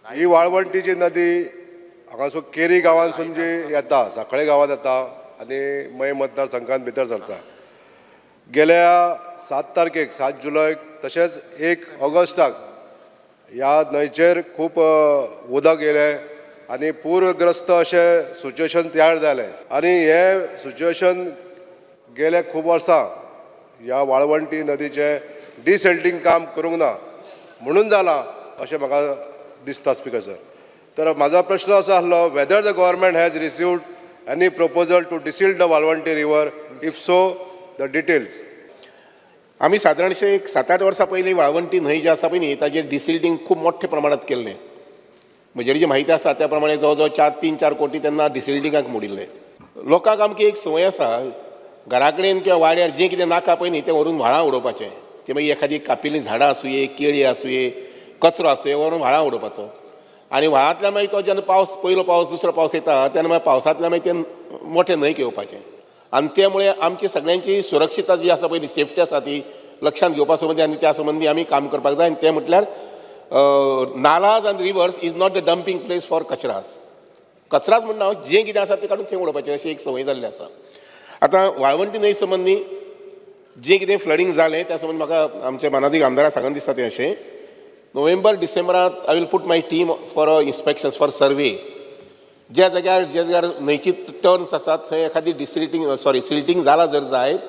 ही वाळवंटीची नदी हांगासून केरी गांवांसून जी येता, सांखळे गांवांत येता आनी मय मतदारसंघात भितर सरता. गेल्या 7 तारखेक 7 जुलय तशेंच 1 ऑगस्टाक ह्या न्हंयचेर खूब उदक येयलें आनी पूरग्रस्त अशें सिच्युएशन तयार जालें. आनी हें सिच्युएशन गेले खूब वर्सां ह्या वाळवंटी नदीचें डिसेल्टिंग काम करूंक ना म्हणून जालां अशें म्हाका दिसता स्पीकर सर. तर म्हाजो प्रश्न असो आसलो, whether the government has received any proposal to desilt the Valvanti river, if so the details. आम्ही साधारणशे एक 7-8 वर्सां पयलीं वाळवंटी न्हंय जी आसा पळय न्ही ताचेर डिसिल्टिंग खूब मोठ्या प्रमाणात केल्लें. म्हजे जी म्हायती आसा त्या प्रमाणे जवळ जवळ 3-4 कोटी तेन्ना डिसिल्टिंगाक मोडिल्ले. लोकांक आमची एक संवय आसा, घरा कडेन किंवा वाड्यार जें कितें नाका पळय न्ही तें व्हरून व्हाळां उडोवपाचें. तें मागीर एखादी कापिल्लीं झाडां आसूये, केळी आसूये, कचरो आसूये व्हरून व्हाळां उडोवपाचो. आनी व्हाळांतल्यान मागीर तो जेन्ना पावस, पयलो पावस दुसरो पावस येता तेन्ना मागीर पावसांतल्यान मागीर तें मोठे न्हंयक येवपाचें. आनी त्यामुळे आमची सगळ्यांची सुरक्षितता जी आसा पळय न्ही, सेफ्टी आसा ती लक्षांत घेवपा संबंदी आनी त्या संबंदी आमी काम करपाक जाय. आनी तें म्हटल्यार नालाज आनी rivers is not the dumping place for कचरास. कचराच म्हणना जें कितें आसा तें काडून थंय उडोवपाचें अशी एक संवय जाल्ली आसा. आतां वाळवंटी न्हंय संबंदी जें कितें फ्लडींग जालें त्या संबंदी म्हाका आमच्या मानाधीक आमदाराक सांगन दिसता तें अशें, नोव्हेंबर डिसेंबरांत I will put my team for inspections for survey. ज्या जाग्यार न्हंयची टर्न्स आसात थंय एखादी सिल्टिंग जाला जर जायत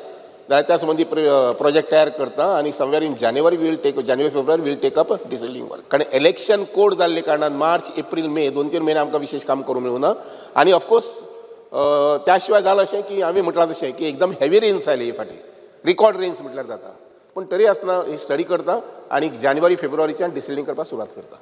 जाल्यार त्या संबंधी प्रोजेक्ट तयार करता आनी somewhere in January February we'll take up desilting work. कारण इलेक्शन कोड जाल्ले कारणान मार्च, एप्रील, मे 2-3 म्हयने आमकां विशेश काम करूंक मेळूं ना. आनी ऑफकोर्स त्या शिवाय जालां अशें की हांवें म्हटलां तशें की एकदम हेवी रेन्स आयले हे फाटी, रिकॉर्ड रेन्स म्हटल्यार जाता. पूण तरी आसतना ही स्टडी करता आनी जानेवारी फेब्रुवारीच्यान डिसिल्टिंग करपाक सुरवात करता.